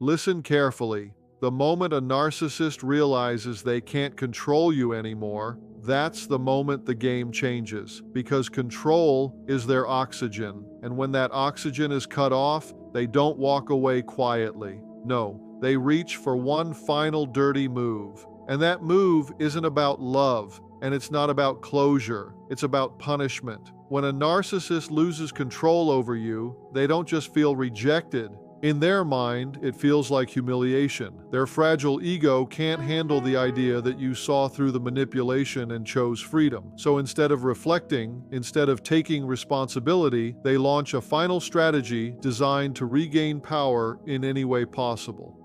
Listen carefully. The moment a narcissist realizes they can't control you anymore, that's the moment the game changes, because control is their oxygen, and when that oxygen is cut off, they don't walk away quietly. No, they reach for one final dirty move. And that move isn't about love, and it's not about closure, it's about punishment. When a narcissist loses control over you, they don't just feel rejected. In their mind, it feels like humiliation. Their fragile ego can't handle the idea that you saw through the manipulation and chose freedom. So instead of reflecting, instead of taking responsibility, they launch a final strategy designed to regain power in any way possible.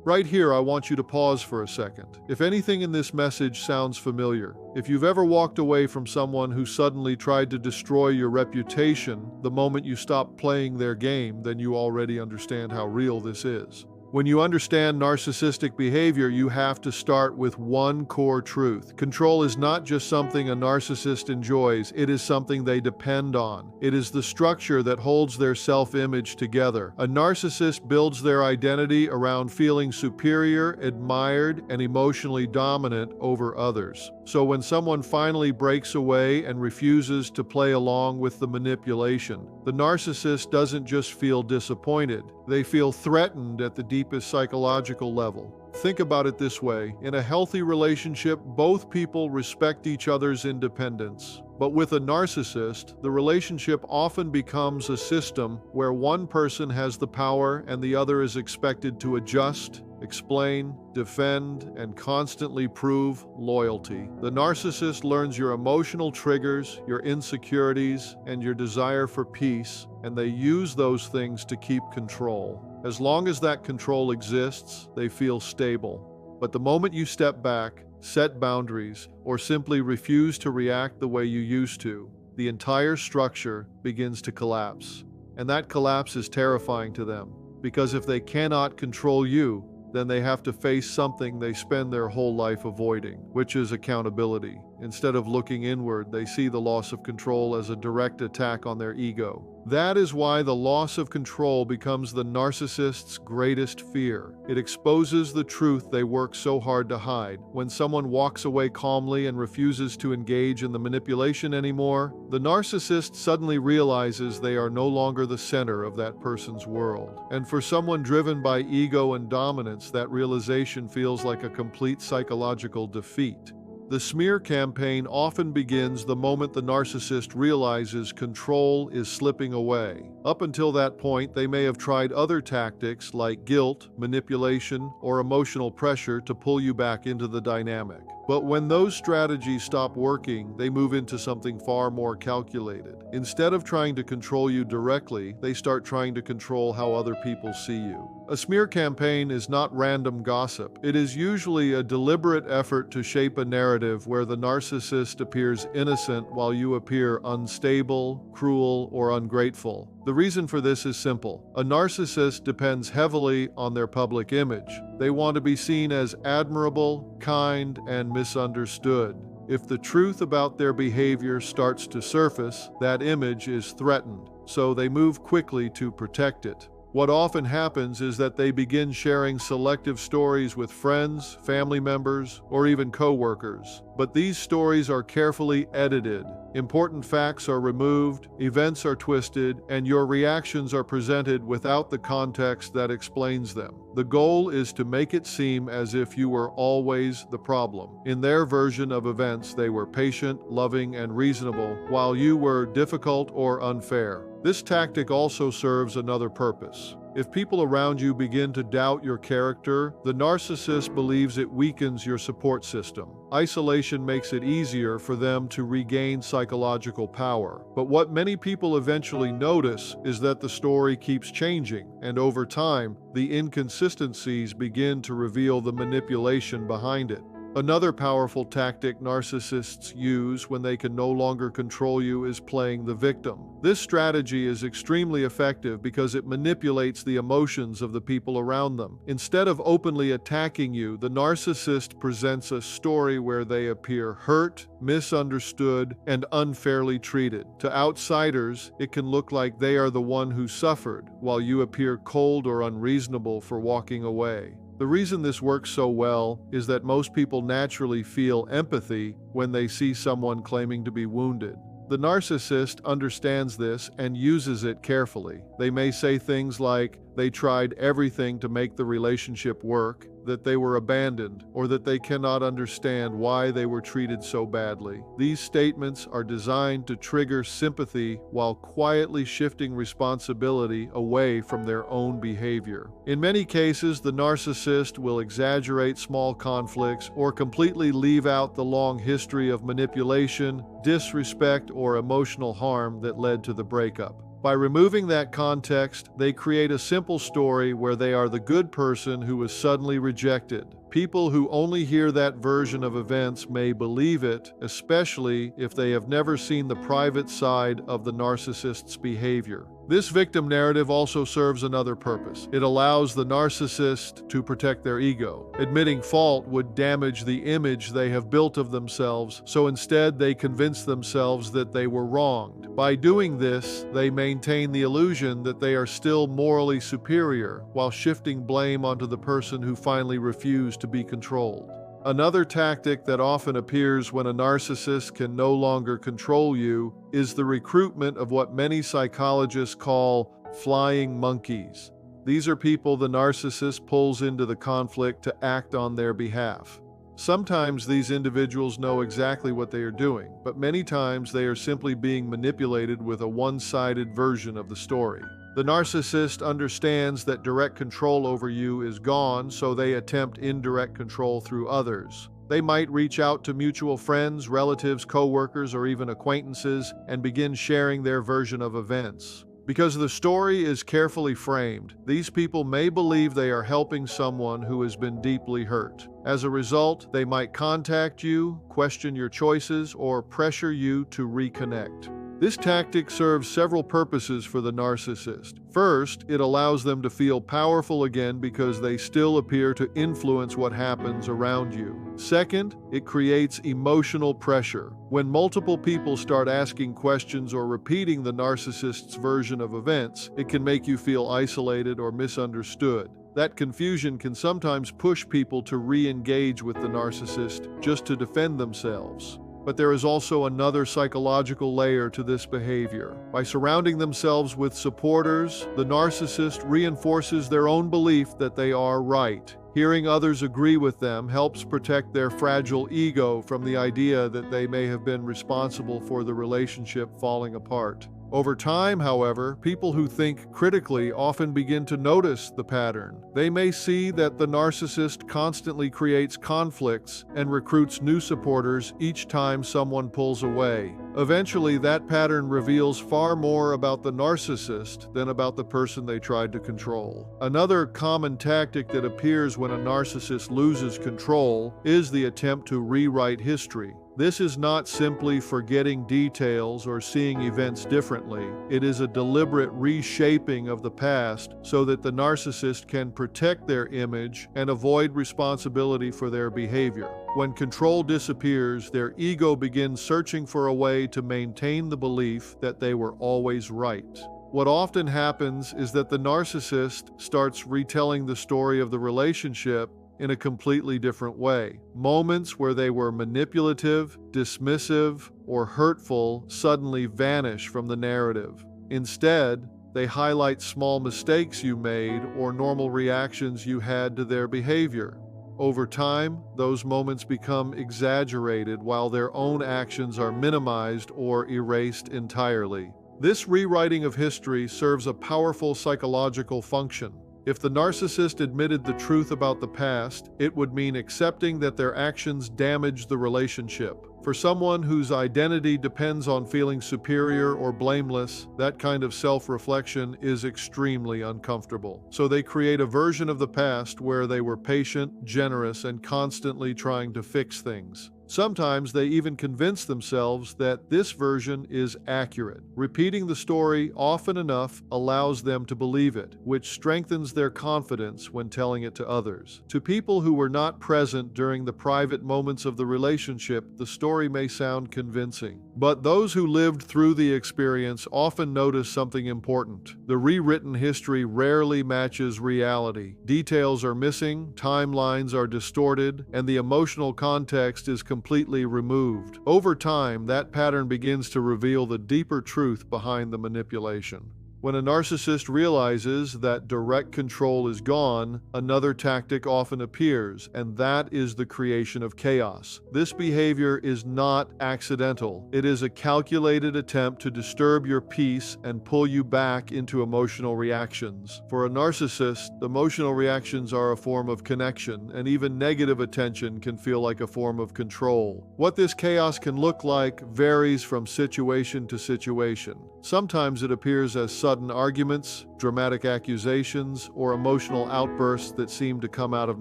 Right here, I want you to pause for a second. If anything in this message sounds familiar, if you've ever walked away from someone who suddenly tried to destroy your reputation the moment you stopped playing their game, then you already understand how real this is. When you understand narcissistic behavior, you have to start with one core truth. Control is not just something a narcissist enjoys, it is something they depend on. It is the structure that holds their self-image together. A narcissist builds their identity around feeling superior, admired, and emotionally dominant over others. So when someone finally breaks away and refuses to play along with the manipulation, the narcissist doesn't just feel disappointed. They feel threatened at the deepest psychological level. Think about it this way. In a healthy relationship, both people respect each other's independence. But with a narcissist, the relationship often becomes a system where one person has the power and the other is expected to adjust, explain, defend, and constantly prove loyalty. The narcissist learns your emotional triggers, your insecurities, and your desire for peace, and they use those things to keep control. As long as that control exists, they feel stable. But the moment you step back, set boundaries, or simply refuse to react the way you used to, the entire structure begins to collapse. And that collapse is terrifying to them, because if they cannot control you, then they have to face something they spend their whole life avoiding, which is accountability. Instead of looking inward, they see the loss of control as a direct attack on their ego. That is why the loss of control becomes the narcissist's greatest fear. It exposes the truth they work so hard to hide. When someone walks away calmly and refuses to engage in the manipulation anymore, the narcissist suddenly realizes they are no longer the center of that person's world. And for someone driven by ego and dominance, that realization feels like a complete psychological defeat. The smear campaign often begins the moment the narcissist realizes control is slipping away. Up until that point, they may have tried other tactics like guilt, manipulation, or emotional pressure to pull you back into the dynamic. But when those strategies stop working, they move into something far more calculated. Instead of trying to control you directly, they start trying to control how other people see you. A smear campaign is not random gossip. It is usually a deliberate effort to shape a narrative where the narcissist appears innocent while you appear unstable, cruel, or ungrateful. The reason for this is simple. A narcissist depends heavily on their public image. They want to be seen as admirable, kind, and misunderstood. If the truth about their behavior starts to surface, that image is threatened, so they move quickly to protect it. What often happens is that they begin sharing selective stories with friends, family members, or even co-workers. But these stories are carefully edited. Important facts are removed, events are twisted, and your reactions are presented without the context that explains them. The goal is to make it seem as if you were always the problem. In their version of events, they were patient, loving, and reasonable, while you were difficult or unfair. This tactic also serves another purpose. If people around you begin to doubt your character, the narcissist believes it weakens your support system. Isolation makes it easier for them to regain psychological power. But what many people eventually notice is that the story keeps changing, and over time, the inconsistencies begin to reveal the manipulation behind it. Another powerful tactic narcissists use when they can no longer control you is playing the victim. This strategy is extremely effective because it manipulates the emotions of the people around them. Instead of openly attacking you, the narcissist presents a story where they appear hurt, misunderstood, and unfairly treated. To outsiders, it can look like they are the one who suffered, while you appear cold or unreasonable for walking away. The reason this works so well is that most people naturally feel empathy when they see someone claiming to be wounded. The narcissist understands this and uses it carefully. They may say things like they tried everything to make the relationship work, that they were abandoned, or that they cannot understand why they were treated so badly. These statements are designed to trigger sympathy while quietly shifting responsibility away from their own behavior. In many cases, the narcissist will exaggerate small conflicts or completely leave out the long history of manipulation, disrespect, or emotional harm that led to the breakup. By removing that context, they create a simple story where they are the good person who was suddenly rejected. People who only hear that version of events may believe it, especially if they have never seen the private side of the narcissist's behavior. This victim narrative also serves another purpose. It allows the narcissist to protect their ego. Admitting fault would damage the image they have built of themselves, so instead they convince themselves that they were wronged. By doing this, they maintain the illusion that they are still morally superior, while shifting blame onto the person who finally refused to be controlled. Another tactic that often appears when a narcissist can no longer control you is the recruitment of what many psychologists call flying monkeys. These are people the narcissist pulls into the conflict to act on their behalf. Sometimes these individuals know exactly what they are doing, but many times they are simply being manipulated with a one-sided version of the story. The narcissist understands that direct control over you is gone, so they attempt indirect control through others. They might reach out to mutual friends, relatives, co-workers, or even acquaintances and begin sharing their version of events. Because the story is carefully framed, these people may believe they are helping someone who has been deeply hurt. As a result, they might contact you, question your choices, or pressure you to reconnect. This tactic serves several purposes for the narcissist. First, it allows them to feel powerful again because they still appear to influence what happens around you. Second, it creates emotional pressure. When multiple people start asking questions or repeating the narcissist's version of events, it can make you feel isolated or misunderstood. That confusion can sometimes push people to re-engage with the narcissist just to defend themselves. But there is also another psychological layer to this behavior. By surrounding themselves with supporters, the narcissist reinforces their own belief that they are right. Hearing others agree with them helps protect their fragile ego from the idea that they may have been responsible for the relationship falling apart. Over time, however, people who think critically often begin to notice the pattern. They may see that the narcissist constantly creates conflicts and recruits new supporters each time someone pulls away. Eventually, that pattern reveals far more about the narcissist than about the person they tried to control. Another common tactic that appears when a narcissist loses control is the attempt to rewrite history. This is not simply forgetting details or seeing events differently. It is a deliberate reshaping of the past so that the narcissist can protect their image and avoid responsibility for their behavior. When control disappears, their ego begins searching for a way to maintain the belief that they were always right. What often happens is that the narcissist starts retelling the story of the relationship in a completely different way. Moments where they were manipulative, dismissive, or hurtful suddenly vanish from the narrative. Instead, they highlight small mistakes you made or normal reactions you had to their behavior. Over time, those moments become exaggerated while their own actions are minimized or erased entirely. This rewriting of history serves a powerful psychological function. If the narcissist admitted the truth about the past, it would mean accepting that their actions damaged the relationship. For someone whose identity depends on feeling superior or blameless, that kind of self-reflection is extremely uncomfortable. So they create a version of the past where they were patient, generous, and constantly trying to fix things. Sometimes they even convince themselves that this version is accurate. Repeating the story often enough allows them to believe it, which strengthens their confidence when telling it to others. To people who were not present during the private moments of the relationship, the story may sound convincing. But those who lived through the experience often notice something important. The rewritten history rarely matches reality. Details are missing, timelines are distorted, and the emotional context is completely removed. Over time, that pattern begins to reveal the deeper truth behind the manipulation. When a narcissist realizes that direct control is gone, another tactic often appears, and that is the creation of chaos. This behavior is not accidental. It is a calculated attempt to disturb your peace and pull you back into emotional reactions. For a narcissist, emotional reactions are a form of connection, and even negative attention can feel like a form of control. What this chaos can look like varies from situation to situation. Sometimes it appears as sudden arguments, dramatic accusations, or emotional outbursts that seem to come out of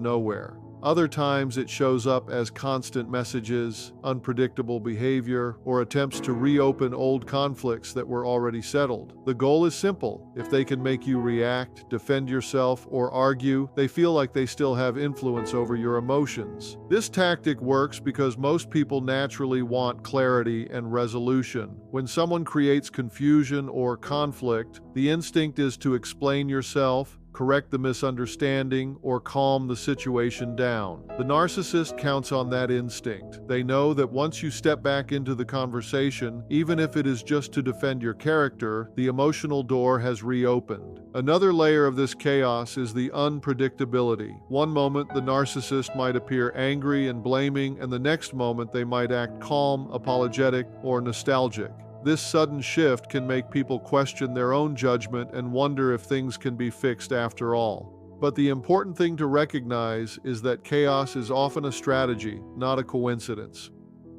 nowhere. Other times it shows up as constant messages, unpredictable behavior, or attempts to reopen old conflicts that were already settled. The goal is simple. If they can make you react, defend yourself, or argue, they feel like they still have influence over your emotions. This tactic works because most people naturally want clarity and resolution. When someone creates confusion or conflict, the instinct is to explain yourself, correct the misunderstanding, or calm the situation down. The narcissist counts on that instinct. They know that once you step back into the conversation, even if it is just to defend your character, the emotional door has reopened. Another layer of this chaos is the unpredictability. One moment, the narcissist might appear angry and blaming, and the next moment they might act calm, apologetic, or nostalgic. This sudden shift can make people question their own judgment and wonder if things can be fixed after all. But the important thing to recognize is that chaos is often a strategy, not a coincidence.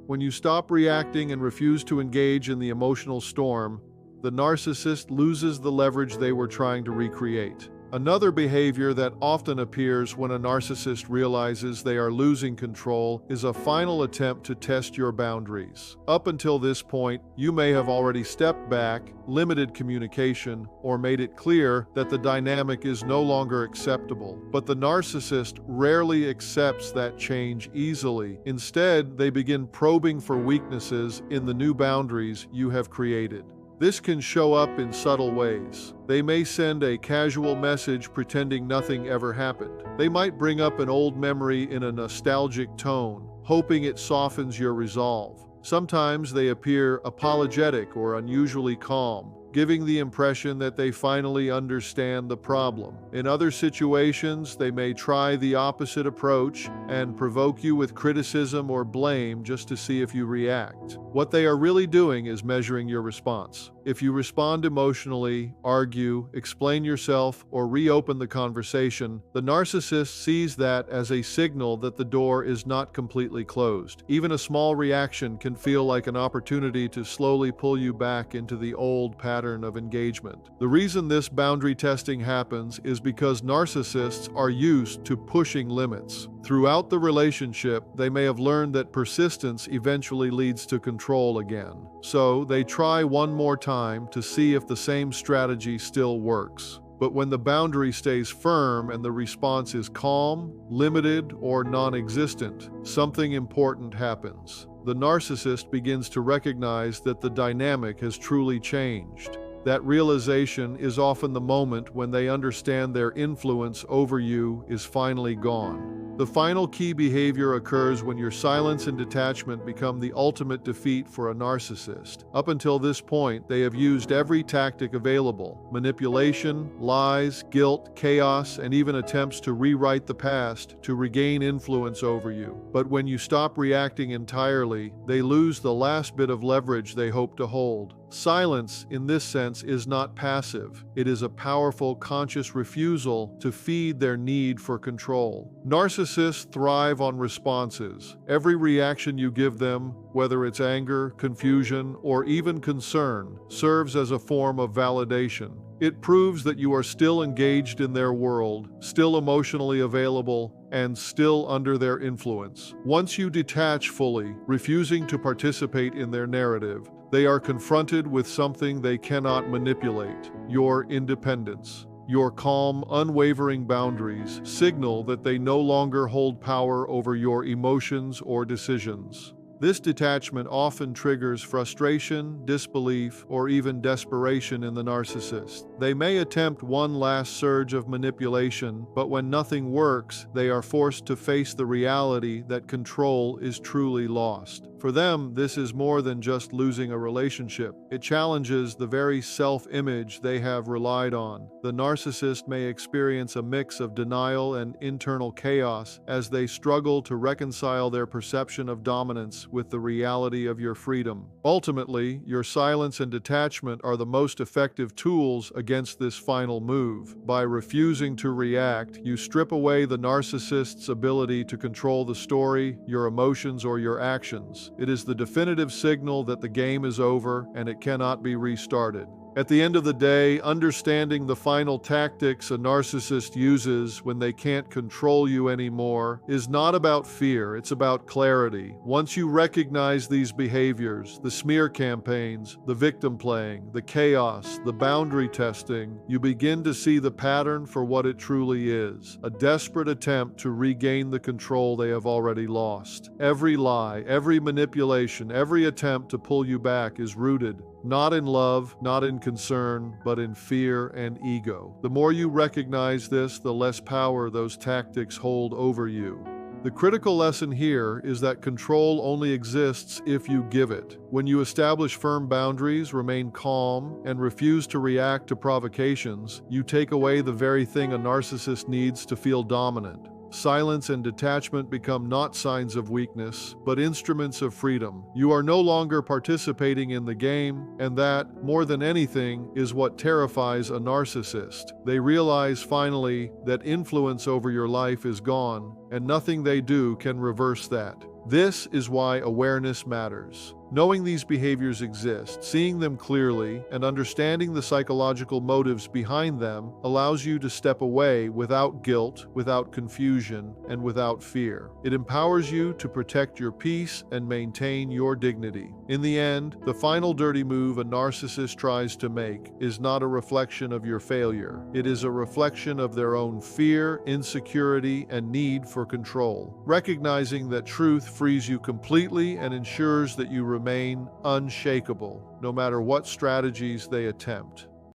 When you stop reacting and refuse to engage in the emotional storm, the narcissist loses the leverage they were trying to recreate. Another behavior that often appears when a narcissist realizes they are losing control is a final attempt to test your boundaries. Up until this point, you may have already stepped back, limited communication, or made it clear that the dynamic is no longer acceptable. But the narcissist rarely accepts that change easily. Instead, they begin probing for weaknesses in the new boundaries you have created. This can show up in subtle ways. They may send a casual message pretending nothing ever happened. They might bring up an old memory in a nostalgic tone, hoping it softens your resolve. Sometimes they appear apologetic or unusually calm, giving the impression that they finally understand the problem. In other situations, they may try the opposite approach and provoke you with criticism or blame just to see if you react. What they are really doing is measuring your response. If you respond emotionally, argue, explain yourself, or reopen the conversation, the narcissist sees that as a signal that the door is not completely closed. Even a small reaction can feel like an opportunity to slowly pull you back into the old pattern of engagement. The reason this boundary testing happens is because narcissists are used to pushing limits. Throughout the relationship, they may have learned that persistence eventually leads to control again. So they try one more time to see if the same strategy still works. But when the boundary stays firm and the response is calm, limited, or non-existent, something important happens. The narcissist begins to recognize that the dynamic has truly changed. That realization is often the moment when they understand their influence over you is finally gone. The final key behavior occurs when your silence and detachment become the ultimate defeat for a narcissist. Up until this point, they have used every tactic available: manipulation, lies, guilt, chaos, and even attempts to rewrite the past to regain influence over you. But when you stop reacting entirely, they lose the last bit of leverage they hope to hold. Silence, in this sense, is not passive. It is a powerful, conscious refusal to feed their need for control. Narcissists thrive on responses. Every reaction you give them, whether it's anger, confusion, or even concern, serves as a form of validation. It proves that you are still engaged in their world, still emotionally available, and still under their influence. Once you detach fully, refusing to participate in their narrative, they are confronted with something they cannot manipulate: your independence. Your calm, unwavering boundaries signal that they no longer hold power over your emotions or decisions. This detachment often triggers frustration, disbelief, or even desperation in the narcissist. They may attempt one last surge of manipulation, but when nothing works, they are forced to face the reality that control is truly lost. For them, this is more than just losing a relationship. It challenges the very self-image they have relied on. The narcissist may experience a mix of denial and internal chaos as they struggle to reconcile their perception of dominance with the reality of your freedom. Ultimately, your silence and detachment are the most effective tools against this final move. By refusing to react, you strip away the narcissist's ability to control the story, your emotions, or your actions. It is the definitive signal that the game is over and it cannot be restarted. At the end of the day, understanding the final tactics a narcissist uses when they can't control you anymore is not about fear, it's about clarity. Once you recognize these behaviors, the smear campaigns, the victim playing, the chaos, the boundary testing, you begin to see the pattern for what it truly is: a desperate attempt to regain the control they have already lost. Every lie, every manipulation, every attempt to pull you back is rooted not in love, not in concern, but in fear and ego. The more you recognize this, the less power those tactics hold over you. The critical lesson here is that control only exists if you give it. When you establish firm boundaries, remain calm, and refuse to react to provocations, you take away the very thing a narcissist needs to feel dominant. Silence and detachment become not signs of weakness, but instruments of freedom. You are no longer participating in the game, and that, more than anything, is what terrifies a narcissist. They realize finally that influence over your life is gone, and nothing they do can reverse that. This is why awareness matters. Knowing these behaviors exist, seeing them clearly, and understanding the psychological motives behind them allows you to step away without guilt, without confusion, and without fear. It empowers you to protect your peace and maintain your dignity. In the end, the final dirty move a narcissist tries to make is not a reflection of your failure. It is a reflection of their own fear, insecurity, and need for control. Recognizing that truth frees you completely and ensures that you remain unshakable, no matter what strategies they attempt.